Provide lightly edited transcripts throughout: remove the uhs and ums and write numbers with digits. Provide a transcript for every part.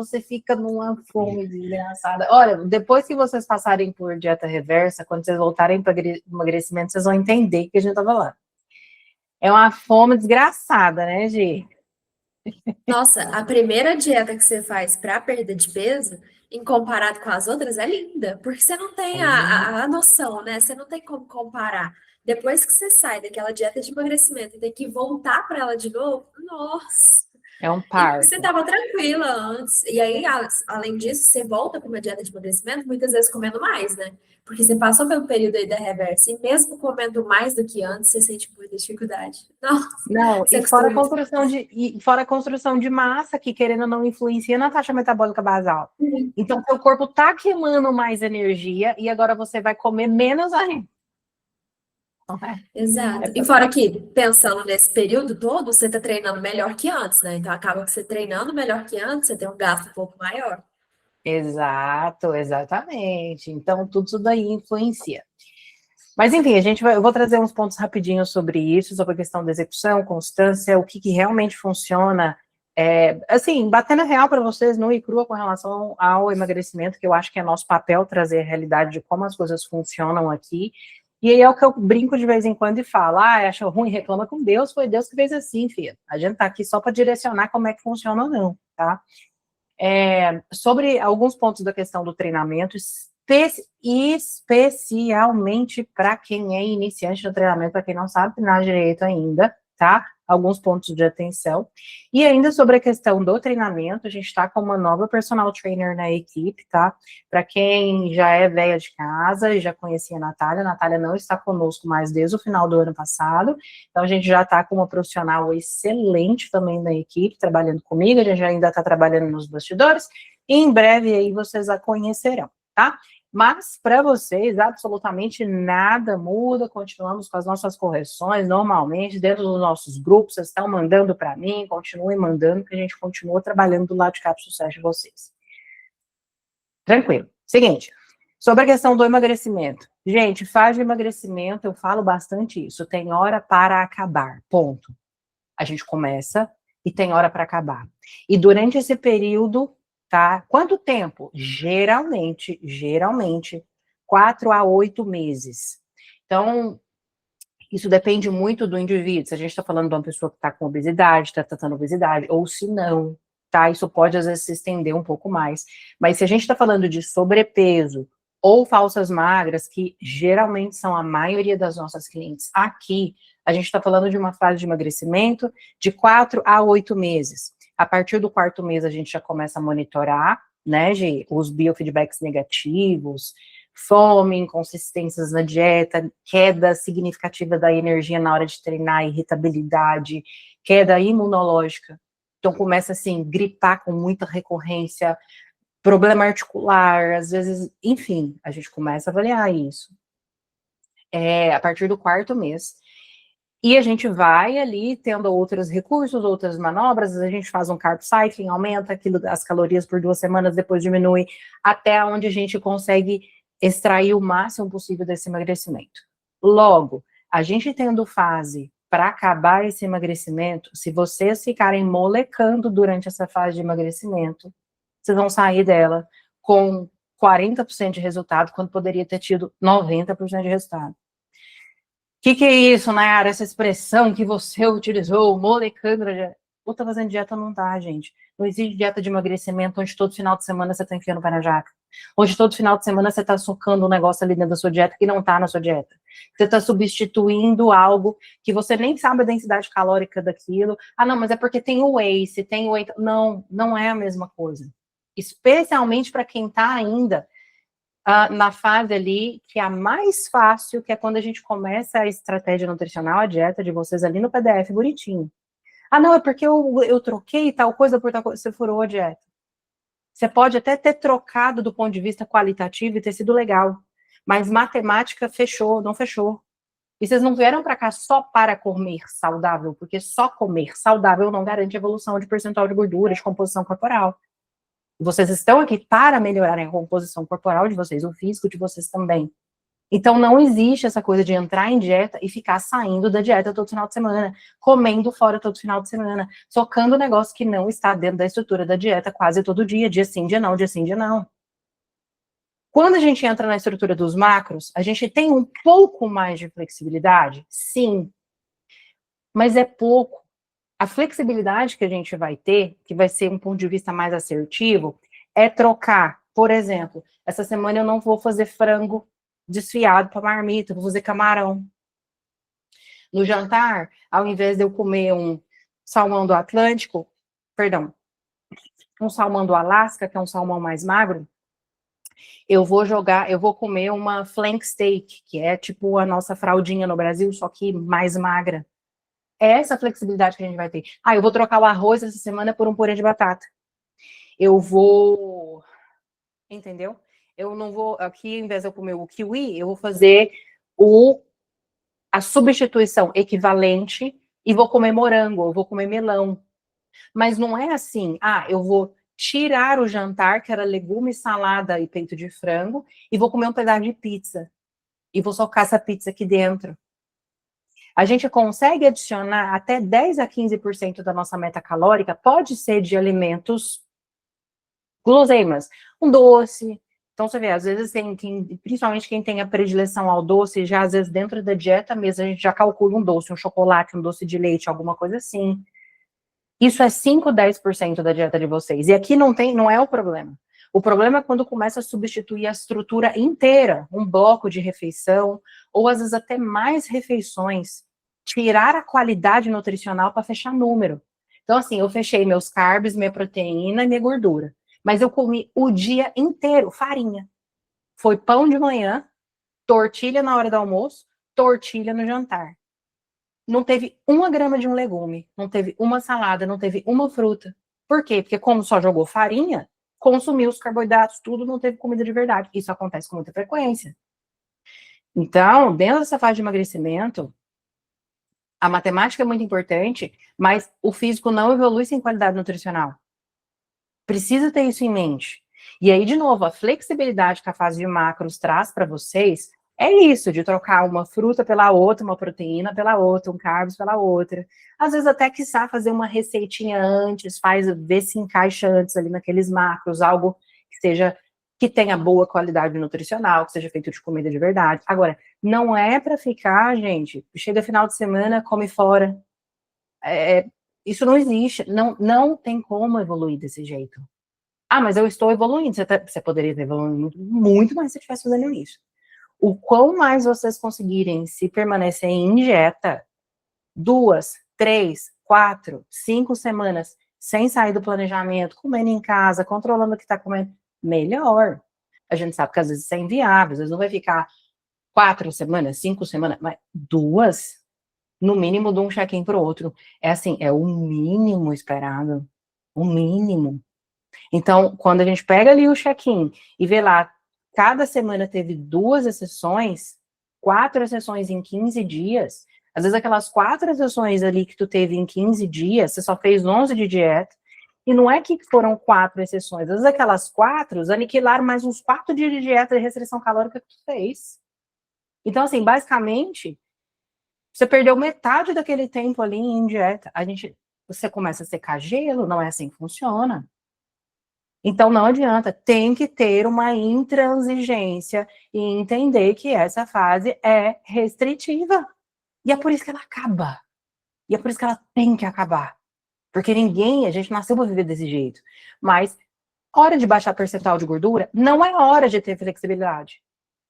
você fica numa fome desgraçada. Olha, depois que vocês passarem por dieta reversa, quando vocês voltarem para emagrecimento, vocês vão entender o que a gente estava lá. É uma fome desgraçada, né, Gi? Nossa, a primeira dieta que você faz para perda de peso, em comparado com as outras, é linda, porque você não tem a noção, né? Você não tem como comparar. Depois que você sai daquela dieta de emagrecimento e tem que voltar para ela de novo, nossa! É um E você parto. estava tranquila antes. E aí, além disso, você volta para uma dieta de emagrecimento, muitas vezes comendo mais, né? Porque você passou pelo período aí da reversa, e mesmo comendo mais do que antes, você sente muita dificuldade. Nossa, Não, você acostuma muito fácil. e fora a construção de massa, que querendo ou não influencia na taxa metabólica basal. Então, seu corpo tá queimando mais energia e agora você vai comer menos ainda. Exato. E fora que, pensando nesse período todo, você está treinando melhor que antes, né? Então acaba que você treinando melhor que antes, você tem um gasto um pouco maior. Exato, exatamente. Então, tudo isso daí influencia. Mas, enfim, eu vou trazer uns pontos rapidinhos sobre isso, sobre a questão da execução, constância, o que realmente funciona. Assim, batendo real para vocês, nua e crua com relação ao emagrecimento, que eu acho que é nosso papel trazer a realidade de como as coisas funcionam aqui. E aí é o que eu brinco de vez em quando e falo, acha ruim, reclama com Deus, foi Deus que fez assim, filha. A gente tá aqui só para direcionar como é que funciona ou não, tá? Sobre alguns pontos da questão do treinamento, especialmente para quem é iniciante no treinamento, para quem não sabe treinar direito ainda, tá? Alguns pontos de atenção. E ainda sobre a questão do treinamento, a gente está com uma nova personal trainer na equipe, tá? Para quem já é velha de casa e já conhecia a Natália não está conosco mais desde o final do ano passado, então a gente já está com uma profissional excelente também na equipe, trabalhando comigo, a gente ainda está trabalhando nos bastidores, e em breve aí vocês a conhecerão, tá? Mas, para vocês, absolutamente nada muda, continuamos com as nossas correções normalmente, dentro dos nossos grupos, vocês estão mandando para mim, continuem mandando, que a gente continua trabalhando do lado de cá para o sucesso de vocês. Tranquilo. Seguinte, sobre a questão do emagrecimento. Gente, fase de emagrecimento, eu falo bastante isso, tem hora para acabar, ponto. A gente começa e tem hora para acabar. E durante esse período, tá? Quanto tempo? Geralmente, 4 a 8 meses. Então, isso depende muito do indivíduo. Se a gente está falando de uma pessoa que está com obesidade, está tratando obesidade, ou se não, tá? Isso pode, às vezes, se estender um pouco mais. Mas se a gente está falando de sobrepeso ou falsas magras, que geralmente são a maioria das nossas clientes aqui, a gente está falando de uma fase de emagrecimento de 4 a 8 meses. A partir do 4º mês, a gente já começa a monitorar, né, os biofeedbacks negativos, fome, inconsistências na dieta, queda significativa da energia na hora de treinar, irritabilidade, queda imunológica. Então, começa, assim, gripar com muita recorrência, problema articular, às vezes, enfim, a gente começa a avaliar isso. A partir do 4º mês. E a gente vai ali tendo outros recursos, outras manobras, a gente faz um carb cycling, aumenta as calorias por 2 semanas, depois diminui, até onde a gente consegue extrair o máximo possível desse emagrecimento. Logo, a gente tendo fase para acabar esse emagrecimento, se vocês ficarem molecando durante essa fase de emagrecimento, vocês vão sair dela com 40% de resultado, quando poderia ter tido 90% de resultado. O que é isso, Nayara? Essa expressão que você utilizou, molecando. Ou tá fazendo dieta, não tá, gente. Não existe dieta de emagrecimento onde todo final de semana você tá enfiando o pé na jaca. Onde todo final de semana você tá socando um negócio ali dentro da sua dieta que não tá na sua dieta. Você tá substituindo algo que você nem sabe a densidade calórica daquilo. Não, mas é porque tem o whey, se tem o whey. Não, não é a mesma coisa. Especialmente para quem tá ainda na fase ali, que é a mais fácil, que é quando a gente começa a estratégia nutricional, a dieta de vocês ali no PDF, bonitinho. Não, é porque eu troquei tal coisa por tal coisa, você furou a dieta. Você pode até ter trocado do ponto de vista qualitativo e ter sido legal, mas matemática fechou, não fechou. E vocês não vieram para cá só para comer saudável, porque só comer saudável não garante evolução de percentual de gordura, de composição corporal. Vocês estão aqui para melhorarem a composição corporal de vocês, o físico de vocês também. Então, não existe essa coisa de entrar em dieta e ficar saindo da dieta todo final de semana, comendo fora todo final de semana, socando um negócio que não está dentro da estrutura da dieta quase todo dia sim, dia não, dia sim, dia não. Quando a gente entra na estrutura dos macros, a gente tem um pouco mais de flexibilidade? Sim. Mas é pouco. A flexibilidade que a gente vai ter, que vai ser um ponto de vista mais assertivo, é trocar, por exemplo, essa semana eu não vou fazer frango desfiado para marmita, vou fazer camarão. No jantar, ao invés de eu comer um salmão do Atlântico, perdão, um salmão do Alasca, que é um salmão mais magro, eu vou comer uma flank steak, que é tipo a nossa fraldinha no Brasil, só que mais magra. É essa flexibilidade que a gente vai ter. Ah, eu vou trocar o arroz essa semana por um purê de batata. Eu vou... Entendeu? Eu não vou... Aqui, ao invés de eu comer o kiwi, eu vou fazer a substituição equivalente e vou comer morango, eu vou comer melão. Mas não é assim, eu vou tirar o jantar, que era legume, salada e peito de frango, e vou comer um pedaço de pizza. E vou socar essa pizza aqui dentro. A gente consegue adicionar até 10 a 15% da nossa meta calórica, pode ser de alimentos guloseimas, um doce. Então, você vê, às vezes, principalmente quem tem a predileção ao doce, já às vezes dentro da dieta mesmo, a gente já calcula um doce, um chocolate, um doce de leite, alguma coisa assim. Isso é 5, 10% da dieta de vocês. E aqui não é o problema. O problema é quando começa a substituir a estrutura inteira, um bloco de refeição, ou às vezes até mais refeições, tirar a qualidade nutricional para fechar número. Então, assim, eu fechei meus carbs, minha proteína e minha gordura. Mas eu comi o dia inteiro farinha. Foi pão de manhã, tortilha na hora do almoço, tortilha no jantar. Não teve 1 grama de um legume, não teve uma salada, não teve uma fruta. Por quê? Porque como só jogou farinha, consumiu os carboidratos, tudo, não teve comida de verdade. Isso acontece com muita frequência. Então, dentro dessa fase de emagrecimento, a matemática é muito importante, mas o físico não evolui sem qualidade nutricional. Precisa ter isso em mente. E aí, de novo, a flexibilidade que a fase de macros traz para vocês é isso, de trocar uma fruta pela outra, uma proteína pela outra, um carbs pela outra. Às vezes até quiçá fazer uma receitinha antes, ver se encaixa antes ali naqueles macros, algo que tenha boa qualidade nutricional, que seja feito de comida de verdade. Agora, não é para ficar, gente, chega final de semana, come fora. Isso não existe, não tem como evoluir desse jeito. Mas eu estou evoluindo, você poderia ter evoluído muito mais se você estivesse fazendo isso. O quão mais vocês conseguirem se permanecer em dieta, 2, 3, 4, 5 semanas, sem sair do planejamento, comendo em casa, controlando o que está comendo, melhor. A gente sabe que às vezes isso é inviável, às vezes não vai ficar 4 semanas, 5 semanas, mas 2, no mínimo de um check-in para o outro. É assim, é o mínimo esperado, o mínimo. Então, quando a gente pega ali o check-in e vê lá, cada semana teve 2 exceções, 4 exceções em 15 dias, às vezes aquelas 4 exceções ali que tu teve em 15 dias, você só fez 11 de dieta, e não é que foram 4 exceções, às vezes aquelas 4 aniquilaram mais uns 4 dias de dieta de restrição calórica que tu fez. Então, assim, basicamente, você perdeu metade daquele tempo ali em dieta. Você começa a secar gelo, não é assim que funciona. Então, não adianta, tem que ter uma intransigência e entender que essa fase é restritiva. E é por isso que ela acaba. E é por isso que ela tem que acabar. Porque a gente nasceu para viver desse jeito. Mas, hora de baixar percentual de gordura, não é hora de ter flexibilidade.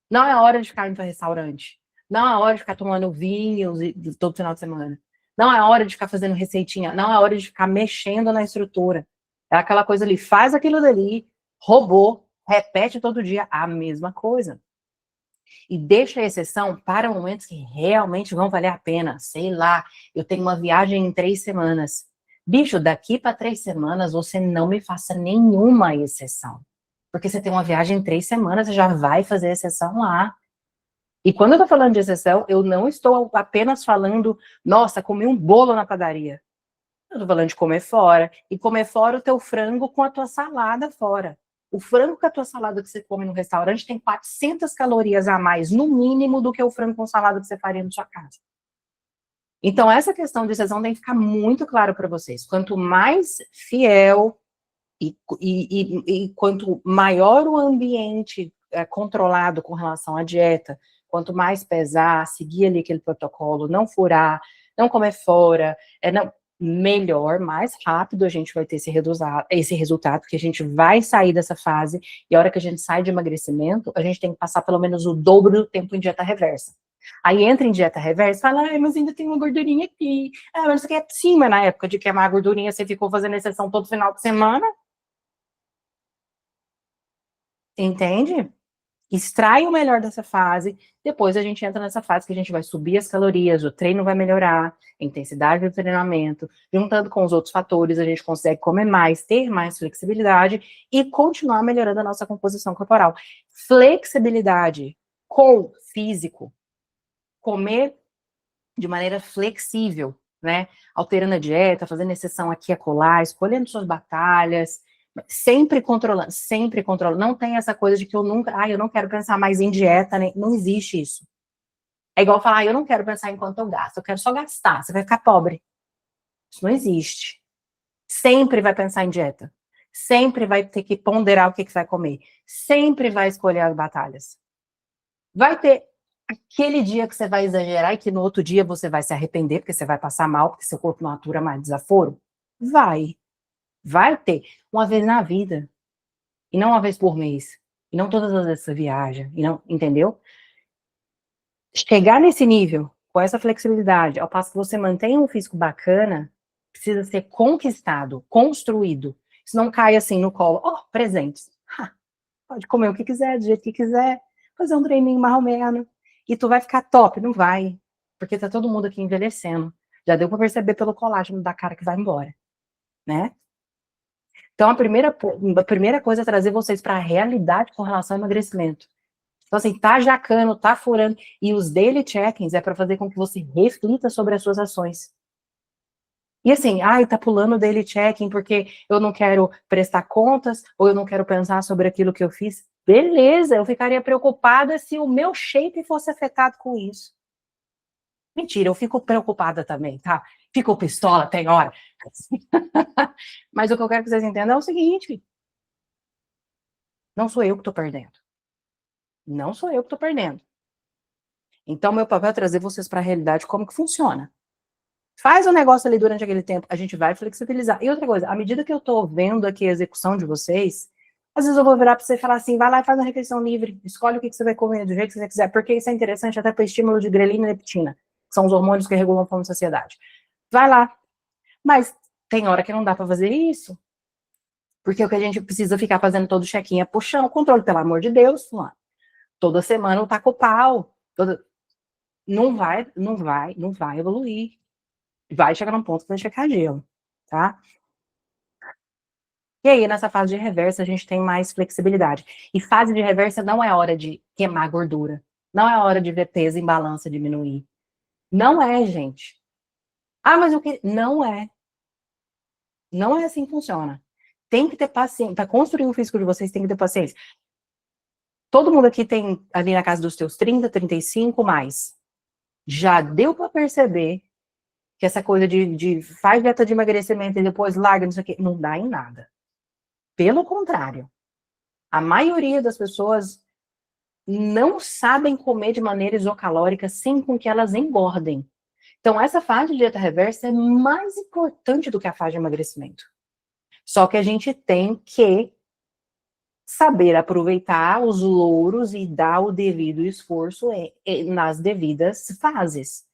Não é hora de ficar indo para restaurante. Não é hora de ficar tomando vinhos todo final de semana. Não é hora de ficar fazendo receitinha. Não é hora de ficar mexendo na estrutura. É aquela coisa ali, faz aquilo dali, robô, repete todo dia a mesma coisa. E deixa a exceção para momentos que realmente vão valer a pena. Sei lá, eu tenho uma viagem em 3 semanas. Bicho, daqui para 3 semanas você não me faça nenhuma exceção. Porque você tem uma viagem em 3 semanas, você já vai fazer exceção lá. E quando eu tô falando de exceção, eu não estou apenas falando, nossa, comi um bolo na padaria. Eu tô falando de comer fora. E comer fora o teu frango com a tua salada fora. O frango com a tua salada que você come no restaurante tem 400 calorias a mais, no mínimo, do que o frango com salada que você faria na sua casa. Então, essa questão de exceção tem que ficar muito claro para vocês. Quanto mais fiel e quanto maior o ambiente controlado com relação à dieta, quanto mais pesar, seguir ali aquele protocolo, não furar, não comer fora, melhor, mais rápido a gente vai ter esse resultado, porque a gente vai sair dessa fase, e a hora que a gente sai de emagrecimento, a gente tem que passar pelo menos o dobro do tempo em dieta reversa. Aí entra em dieta reversa, fala, mas ainda tem uma gordurinha aqui. Mas você quer sim, mas na época de queimar a gordurinha, você ficou fazendo exceção todo final de semana? Entende? Extrai o melhor dessa fase, depois a gente entra nessa fase que a gente vai subir as calorias, o treino vai melhorar, a intensidade do treinamento, juntando com os outros fatores, a gente consegue comer mais, ter mais flexibilidade e continuar melhorando a nossa composição corporal. Flexibilidade com físico, comer de maneira flexível, né? Alterando a dieta, fazendo exceção aqui e acolá, escolhendo suas batalhas, sempre controlando, sempre controlando. Não tem essa coisa de que eu não quero pensar mais em dieta, né? Não existe isso. É igual falar, eu não quero pensar em quanto eu gasto, eu quero só gastar, você vai ficar pobre. Isso não existe. Sempre vai pensar em dieta. Sempre vai ter que ponderar o que vai comer. Sempre vai escolher as batalhas. Vai ter aquele dia que você vai exagerar e que no outro dia você vai se arrepender, porque você vai passar mal, porque seu corpo não atura mais desaforo? Vai ter. Uma vez na vida. E não uma vez por mês. E não todas as vezes você viaja. E não, entendeu? Chegar nesse nível, com essa flexibilidade, ao passo que você mantém um físico bacana, precisa ser conquistado, construído. Isso não cai assim no colo. Presentes. Pode comer o que quiser, do jeito que quiser. Fazer um treininho mais ou menos. E tu vai ficar top, não vai. Porque tá todo mundo aqui envelhecendo. Já deu pra perceber pelo colágeno da cara que vai embora, né? Então, a primeira coisa é trazer vocês para a realidade com relação ao emagrecimento. Então, assim, tá jacando, tá furando. E os daily check-ins é para fazer com que você reflita sobre as suas ações. E assim, tá pulando o daily check-in porque eu não quero prestar contas, ou eu não quero pensar sobre aquilo que eu fiz. Beleza, eu ficaria preocupada se o meu shape fosse afetado com isso. Mentira, eu fico preocupada também, tá? Fico pistola, tem hora. Mas o que eu quero que vocês entendam é o seguinte: não sou eu que tô perdendo. Não sou eu que tô perdendo. Então, meu papel é trazer vocês para a realidade como que funciona. Faz o negócio ali durante aquele tempo, a gente vai flexibilizar. E outra coisa, à medida que eu tô vendo aqui a execução de vocês, às vezes eu vou virar para você e falar assim, vai lá e faz uma refeição livre, escolhe o que você vai comer do jeito que você quiser, porque isso é interessante até para estímulo de grelina e leptina, que são os hormônios que regulam a fome e saciedade. Vai lá. Mas tem hora que não dá para fazer isso, porque o que a gente precisa ficar fazendo todo check-in é puxando o controle, pelo amor de Deus, mano. Toda semana eu taco o pau. Não vai evoluir. Vai chegar num ponto que vai checar gelo, tá? E aí, nessa fase de reversa, a gente tem mais flexibilidade. E fase de reversa não é hora de queimar gordura. Não é hora de ver peso em balança diminuir. Não é, gente. Mas o que? Não é. Não é assim que funciona. Tem que ter paciência. Para construir o físico de vocês, tem que ter paciência. Todo mundo aqui tem ali na casa dos teus 30, 35 mais. Já deu para perceber que essa coisa de faz dieta de emagrecimento e depois larga, não sei o quê, não dá em nada. Pelo contrário, a maioria das pessoas não sabem comer de maneira isocalórica sem com que elas engordem. Então, essa fase de dieta reversa é mais importante do que a fase de emagrecimento. Só que a gente tem que saber aproveitar os louros e dar o devido esforço nas devidas fases.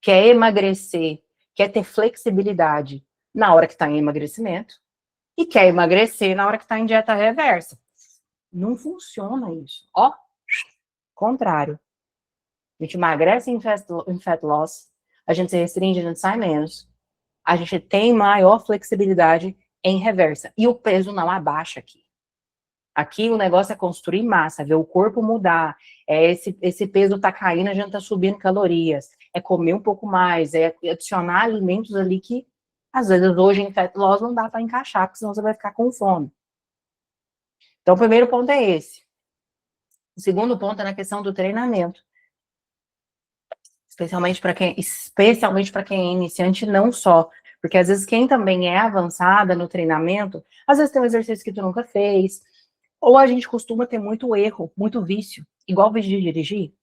Quer emagrecer, quer ter flexibilidade na hora que está em emagrecimento, e quer emagrecer na hora que está em dieta reversa. Não funciona isso. Contrário. A gente emagrece em fat loss, a gente se restringe, a gente sai menos, a gente tem maior flexibilidade em reversa. E o peso não abaixa aqui. Aqui o negócio é construir massa, ver o corpo mudar. Esse peso tá caindo, a gente tá subindo calorias. É comer um pouco mais, é adicionar alimentos ali que, às vezes, hoje em fat loss não dá para encaixar, porque senão você vai ficar com fome. Então, o primeiro ponto é esse. O segundo ponto é na questão do treinamento. Especialmente para quem é iniciante, não só. Porque às vezes quem também é avançada no treinamento, às vezes tem um exercício que tu nunca fez, ou a gente costuma ter muito erro, muito vício. Igual o vídeo de dirigir,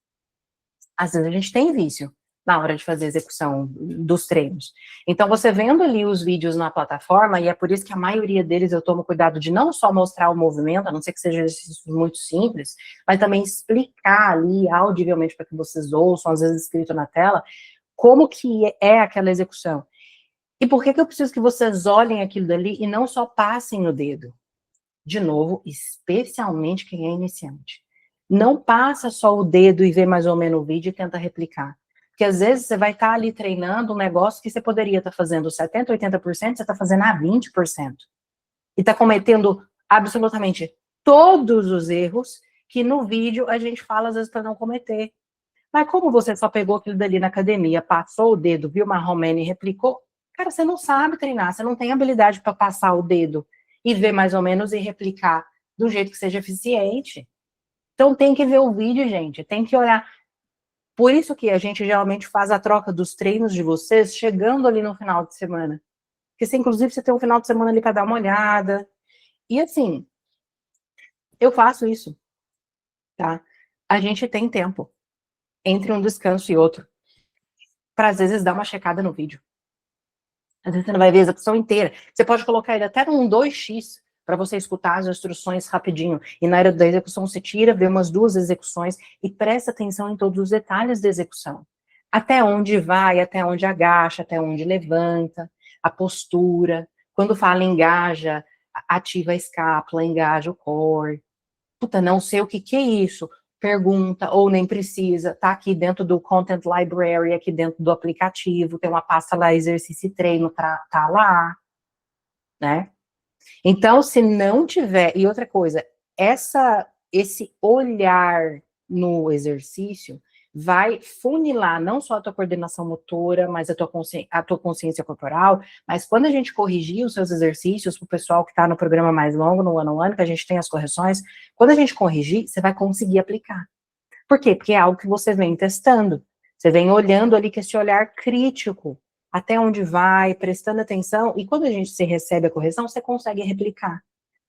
às vezes a gente tem vício na hora de fazer a execução dos treinos. Então, você vendo ali os vídeos na plataforma, e é por isso que a maioria deles eu tomo cuidado de não só mostrar o movimento, a não ser que seja exercícios muito simples, mas também explicar ali audivelmente para que vocês ouçam, às vezes escrito na tela, como que é aquela execução. E por que eu preciso que vocês olhem aquilo dali e não só passem o dedo? De novo, especialmente quem é iniciante. Não passa só o dedo e vê mais ou menos o vídeo e tenta replicar. Porque às vezes você vai estar ali treinando um negócio que você poderia estar fazendo 70%, 80%, você está fazendo a 20%. E está cometendo absolutamente todos os erros que no vídeo a gente fala às vezes para não cometer. Mas como você só pegou aquilo dali na academia, passou o dedo, viu uma romana e replicou, cara, você não sabe treinar, você não tem habilidade para passar o dedo e ver mais ou menos e replicar do jeito que seja eficiente. Então tem que ver o vídeo, gente, tem que olhar. Por isso que a gente geralmente faz a troca dos treinos de vocês chegando ali no final de semana. Porque inclusive você tem um final de semana ali para dar uma olhada. E assim, eu faço isso, tá? A gente tem tempo entre um descanso e outro para às vezes dar uma checada no vídeo. Às vezes você não vai ver a execução inteira. Você pode colocar ele até num 2x para você escutar as instruções rapidinho. E na hora da execução você tira, vê umas 2 execuções e presta atenção em todos os detalhes da execução. Até onde vai, até onde agacha, até onde levanta, a postura. Quando fala engaja, ativa a escápula, engaja o core. Puta, não sei o que é isso. Pergunta, ou nem precisa, tá aqui dentro do Content Library, aqui dentro do aplicativo, tem uma pasta lá, exercício e treino, tá lá, né? Então, se não tiver, e outra coisa, esse olhar no exercício vai funilar não só a tua coordenação motora, mas a tua consciência corporal, mas quando a gente corrigir os seus exercícios, para o pessoal que está no programa mais longo, no one-on-one, que a gente tem as correções, quando a gente corrigir, você vai conseguir aplicar. Por quê? Porque é algo que você vem testando, você vem olhando ali com esse olhar crítico, até onde vai, prestando atenção, e quando a gente se recebe a correção, você consegue replicar.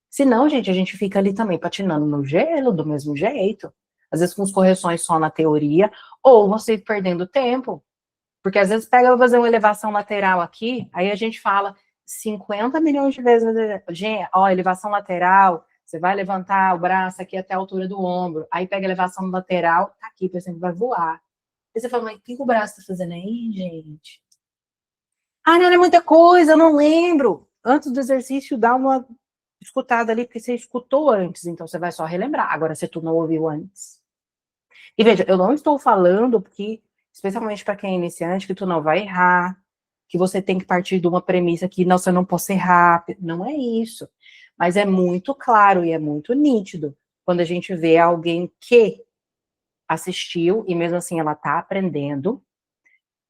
Se não, gente, a gente fica ali também patinando no gelo, do mesmo jeito. Às vezes com as correções só na teoria, ou você perdendo tempo. Porque às vezes pega pra fazer uma elevação lateral aqui, aí a gente fala 50 milhões de vezes, gente, ó, elevação lateral, você vai levantar o braço aqui até a altura do ombro, aí pega a elevação lateral, tá aqui, pensando que vai voar. Aí você fala, mas o que o braço tá fazendo aí, gente? Ah, não é muita coisa, eu não lembro. Antes do exercício, dá uma escutada ali, porque você escutou antes, então você vai só relembrar. Agora, se tu não ouviu antes. E veja, eu não estou falando que, especialmente para quem é iniciante, que tu não vai errar, que você tem que partir de uma premissa que não, você não pode errar. Não é isso. Mas é muito claro e é muito nítido quando a gente vê alguém que assistiu e mesmo assim ela tá aprendendo.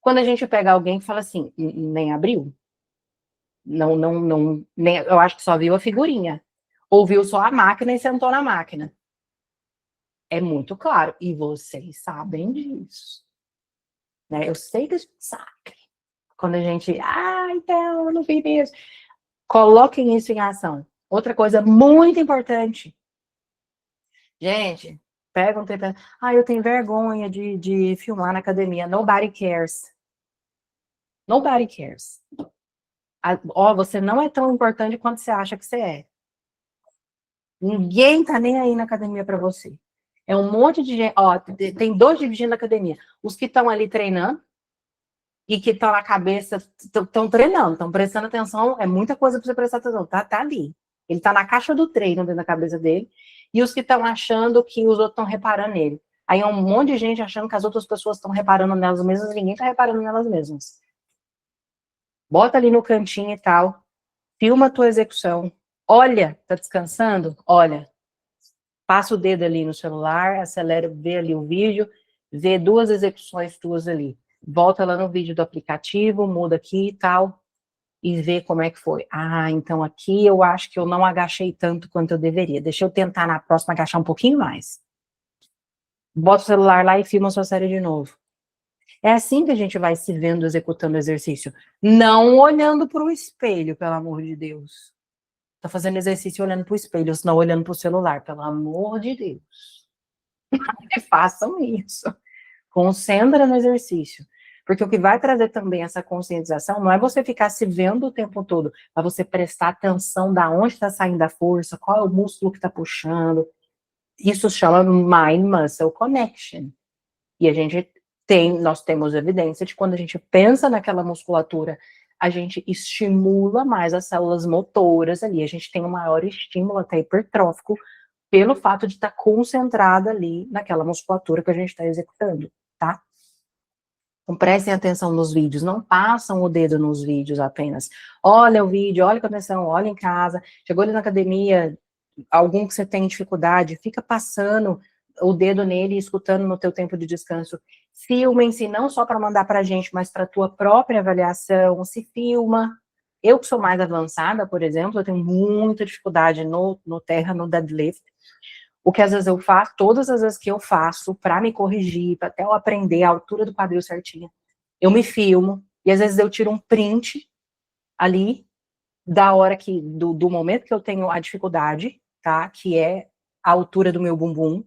Quando a gente pega alguém que fala assim, nem abriu. Nem, eu acho que só viu a figurinha. Ouviu só a máquina e sentou na máquina. É muito claro. E vocês sabem disso. Né? Eu sei que a gente sabe. Quando a gente, então, eu não vi mesmo. Coloquem isso em ação. Outra coisa muito importante. Gente, pega um tempo. Eu tenho vergonha de filmar na academia. Nobody cares. Nobody cares. Você não é tão importante quanto você acha que você é. Ninguém tá nem aí na academia para você. É um monte de gente. Tem 2 tipos de gente na academia. Os que estão ali treinando e que estão na cabeça, estão treinando, estão prestando atenção. É muita coisa para você prestar atenção. Tá ali. Ele tá na caixa do treino dentro da cabeça dele. E os que estão achando que os outros estão reparando nele. Aí é um monte de gente achando que as outras pessoas estão reparando nelas mesmas, ninguém tá reparando nelas mesmas. Bota ali no cantinho e tal. Filma a tua execução. Olha, tá descansando? Olha. Passa o dedo ali no celular, acelera, vê ali o vídeo, vê 2 execuções tuas ali. Volta lá no vídeo do aplicativo, muda aqui e tal. e ver como é que foi. Ah, então aqui eu acho que eu não agachei tanto quanto eu deveria. Deixa eu tentar na próxima agachar um pouquinho mais. Bota o celular lá e filma a sua série de novo. É assim que a gente vai se vendo executando o exercício. Não olhando para o espelho, pelo amor de Deus. Tá fazendo exercício olhando para o espelho, senão olhando para o celular, pelo amor de Deus. Façam isso. Concentra no exercício. Porque o que vai trazer também essa conscientização não é você ficar se vendo o tempo todo, é você prestar atenção da onde está saindo a força, qual é o músculo que está puxando. Isso chama Mind-Muscle Connection. E nós temos evidência de que quando a gente pensa naquela musculatura, a gente estimula mais as células motoras ali, a gente tem um maior estímulo até hipertrófico pelo fato de estar concentrada ali naquela musculatura que a gente está executando, tá? Então, prestem atenção nos vídeos, não passam o dedo nos vídeos apenas. Olha o vídeo, olha com atenção, olha em casa, chegou ali na academia, algum que você tem dificuldade, fica passando o dedo nele e escutando no teu tempo de descanso. Filmem-se, não só para mandar para a gente, mas para a tua própria avaliação, se filma. Eu que sou mais avançada, por exemplo, eu tenho muita dificuldade no terra, no deadlift. O que às vezes eu faço, todas as vezes que eu faço, para me corrigir, para até eu aprender a altura do quadril certinha, eu me filmo, e às vezes eu tiro um print ali, da hora do momento que eu tenho a dificuldade, tá? Que é a altura do meu bumbum.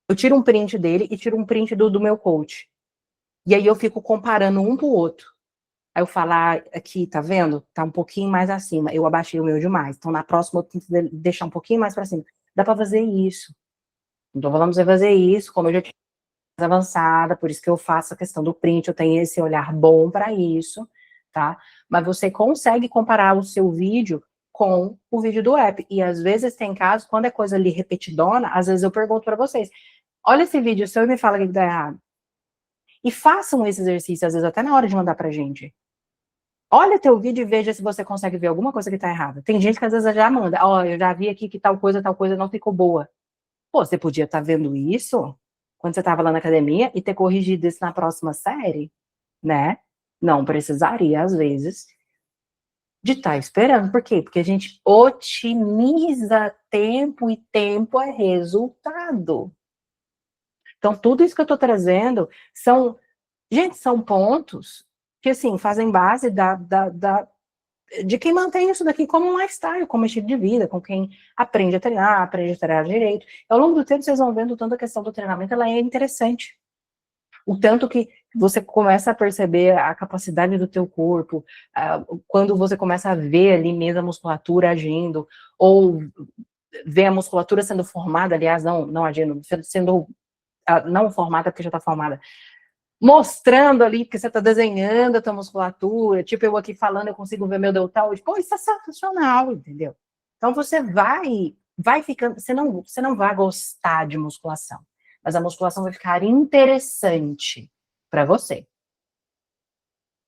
Eu tiro um print dele e tiro um print do meu coach. E aí eu fico comparando um pro outro. Aí eu falo, aqui, tá vendo? Tá um pouquinho mais acima. Eu abaixei o meu demais. Então na próxima eu tenho que deixar um pouquinho mais para cima. Dá para fazer isso. Não tô falando pra você fazer isso, como eu já tinha mais avançada, por isso que eu faço a questão do print, eu tenho esse olhar bom para isso, tá? Mas você consegue comparar o seu vídeo com o vídeo do app. E às vezes tem casos, quando é coisa ali repetidona, às vezes eu pergunto para vocês, olha esse vídeo seu e me fala o que dá errado. E façam esse exercício, às vezes até na hora de mandar pra gente. Olha teu vídeo e veja se você consegue ver alguma coisa que tá errada. Tem gente que às vezes já manda, eu já vi aqui que tal coisa não ficou boa. Pô, você podia estar vendo isso quando você estava lá na academia e ter corrigido isso na próxima série, né? Não precisaria, às vezes, de estar esperando. Por quê? Porque a gente otimiza tempo e tempo é resultado. Então, tudo isso que eu estou trazendo são pontos que, assim, fazem base de quem mantém isso daqui como um lifestyle, como estilo de vida, com quem aprende a treinar direito. Ao longo do tempo, vocês vão vendo o tanto a questão do treinamento, ela é interessante. O tanto que você começa a perceber a capacidade do teu corpo, quando você começa a ver ali mesmo a musculatura agindo, ou ver a musculatura sendo formada, aliás, não agindo, sendo não formada porque já está formada, mostrando ali, porque você está desenhando a tua musculatura, tipo eu aqui falando, eu consigo ver meu deltoide, pô, isso é sensacional, entendeu? Então você vai ficando, você não vai gostar de musculação, mas a musculação vai ficar interessante para você.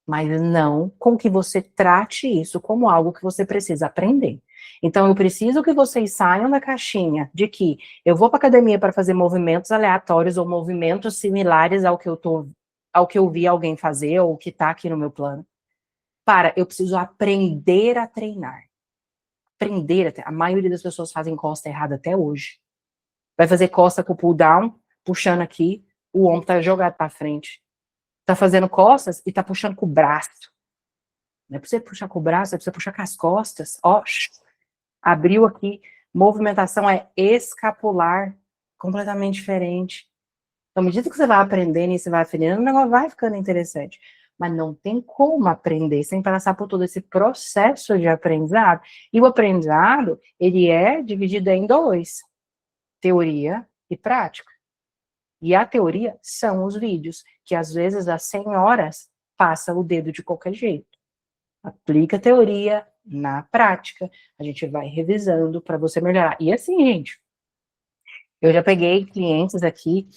Mas não com que você trate isso como algo que você precisa aprender. Então, eu preciso que vocês saiam da caixinha de que eu vou para academia para fazer movimentos aleatórios ou movimentos similares ao que eu vi alguém fazer ou que está aqui no meu plano. Eu preciso aprender a treinar. A maioria das pessoas fazem costa errada até hoje. Vai fazer costa com o pull down, puxando aqui, o ombro está jogado para frente. Tá fazendo costas e tá puxando com o braço. Não é pra você puxar com o braço, é pra você puxar com as costas. Ó, abriu aqui. Movimentação é escapular, completamente diferente. Então, à medida que você vai aprendendo e você vai aprendendo, o negócio vai ficando interessante. Mas não tem como aprender sem passar por todo esse processo de aprendizado. E o aprendizado, ele é dividido em dois: teoria e prática. E a teoria são os vídeos, que às vezes as senhoras passam o dedo de qualquer jeito. Aplica a teoria na prática, a gente vai revisando para você melhorar. E assim, gente, eu já peguei clientes aqui,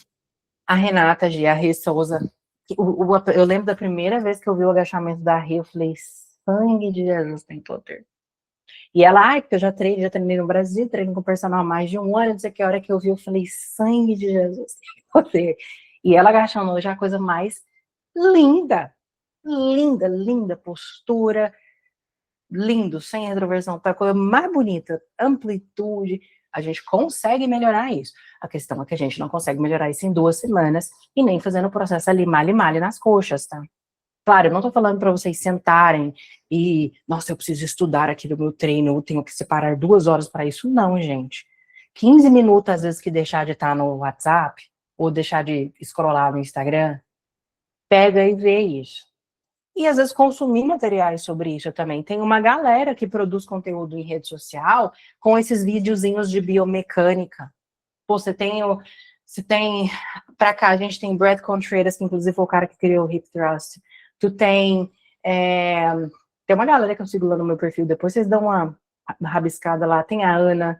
a Renata G, a Rê Souza, eu lembro da primeira vez que eu vi o agachamento da Rê, eu falei, sangue de Jesus, tem poder. E ela, porque eu já treinei no Brasil, treino com personal há mais de um ano, não sei que hora que eu vi, eu falei, sangue de Jesus, tem poder. E ela agachando hoje é a coisa mais linda, linda postura, lindo, sem retroversão, para a coisa mais bonita, amplitude, a gente consegue melhorar isso. A questão é que a gente não consegue melhorar isso em 2 semanas e nem fazendo o processo ali male nas coxas, tá? Claro, eu não tô falando para vocês sentarem e, nossa, eu preciso estudar aqui do meu treino, eu tenho que separar 2 horas para isso. Não, gente. 15 minutos, às vezes, que deixar de estar no WhatsApp ou deixar de scrollar no Instagram, pega e vê isso. E às vezes consumir materiais sobre isso também. Tem uma galera que produz conteúdo em rede social com esses videozinhos de biomecânica. Pô, pra cá, a gente tem Brad Contreras, que inclusive foi o cara que criou o Hip Thrust. Tu tem, tem uma galera que eu sigo lá no meu perfil, depois vocês dão uma rabiscada lá. Tem a Ana,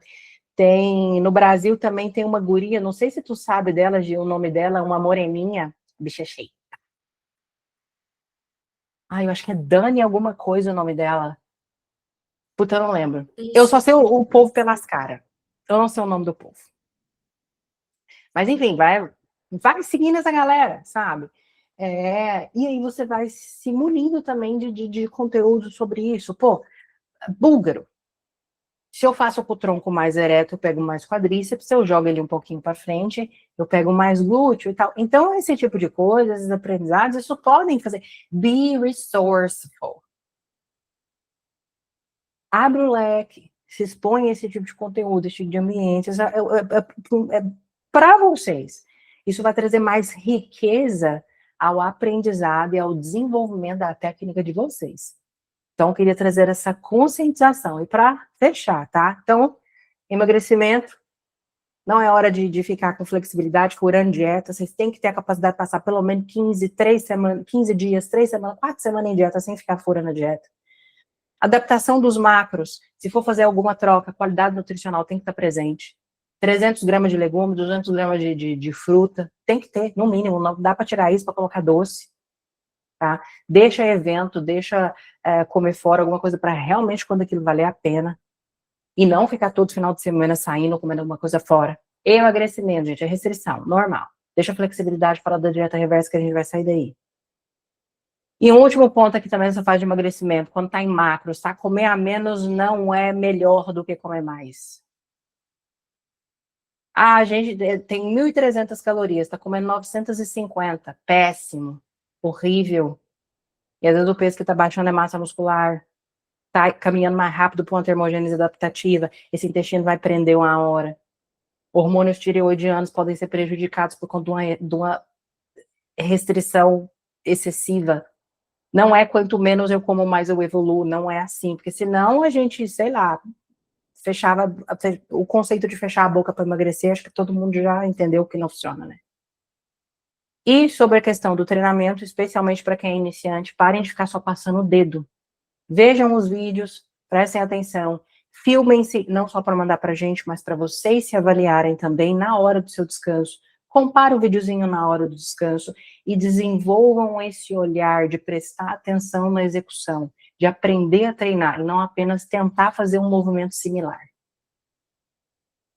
no Brasil também tem uma guria, não sei se tu sabe dela, Gil, o nome dela, uma moreninha, bicha cheia. Eu acho que é Dani alguma coisa o nome dela. Puta, eu não lembro. Eu só sei o povo pelas caras. Eu não sei o nome do povo. Mas enfim, vai seguindo essa galera, sabe? E aí você vai se munindo também de conteúdo sobre isso. Pô, búlgaro. Se eu faço com o tronco mais ereto, eu pego mais quadríceps, se eu jogo ele um pouquinho para frente, eu pego mais glúteo e tal. Então, esse tipo de coisa, esses aprendizados, isso podem fazer. Be resourceful. Abre o leque, se expõe a esse tipo de conteúdo, esse tipo de ambientes, para vocês. Isso vai trazer mais riqueza ao aprendizado e ao desenvolvimento da técnica de vocês. Então, eu queria trazer essa conscientização. E para fechar, tá? Então, emagrecimento, não é hora de ficar com flexibilidade, furando dieta. Vocês têm que ter a capacidade de passar pelo menos 15 dias, 3 semanas, 4 semanas em dieta, sem ficar furando a dieta. Adaptação dos macros. Se for fazer alguma troca, a qualidade nutricional tem que estar presente. 300 gramas de legume, 200 gramas de fruta, tem que ter, no mínimo. Não dá para tirar isso para colocar doce. Tá? Deixa evento, deixa comer fora alguma coisa para realmente quando aquilo valer a pena. E não ficar todo final de semana saindo, comendo alguma coisa fora. Emagrecimento, gente, é restrição, normal. Deixa a flexibilidade fora da dieta reversa que a gente vai sair daí. E um último ponto aqui também nessa fase de emagrecimento, quando tá em macros, tá? Comer a menos não é melhor do que comer mais. A gente tem 1.300 calorias, tá comendo 950. Péssimo. Horrível. E às vezes o peso que tá baixando é massa muscular. Tá caminhando mais rápido para uma termogênese adaptativa. Esse intestino vai prender 1 hora. Hormônios tireoidianos podem ser prejudicados por conta de uma restrição excessiva. Não é quanto menos eu como, mais eu evoluo. Não é assim. Porque senão a gente, sei lá, fechava o conceito de fechar a boca para emagrecer, acho que todo mundo já entendeu que não funciona, né? E sobre a questão do treinamento, especialmente para quem é iniciante, parem de ficar só passando o dedo. Vejam os vídeos, prestem atenção, filmem-se, não só para mandar para a gente, mas para vocês se avaliarem também na hora do seu descanso. Compare o videozinho na hora do descanso e desenvolvam esse olhar de prestar atenção na execução, de aprender a treinar e não apenas tentar fazer um movimento similar.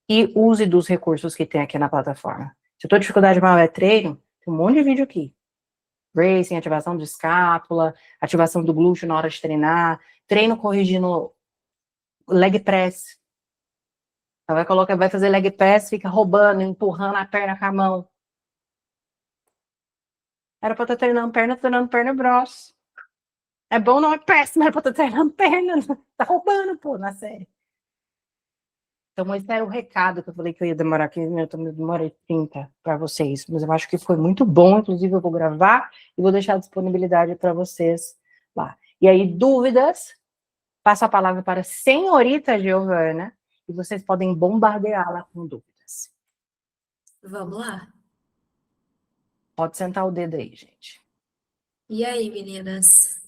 E use dos recursos que tem aqui na plataforma. Se eu estou com dificuldade maior é treino, tem um monte de vídeo aqui. Racing, ativação de escápula, ativação do glúteo na hora de treinar, treino corrigindo leg press. Vai fazer leg press, fica roubando, empurrando a perna com a mão. Era pra estar treinando perna e braço. É bom, não é péssimo, era pra estar treinando perna. Tá roubando, pô, na série. Então, esse era o recado que eu falei que eu ia demorar 15 minutos, eu demorei 30 para vocês. Mas eu acho que foi muito bom, inclusive eu vou gravar e vou deixar a disponibilidade para vocês lá. E aí, dúvidas? Passo a palavra para a senhorita Giovana e vocês podem bombardeá-la com dúvidas. Vamos lá. Pode sentar o dedo aí, gente. E aí, meninas?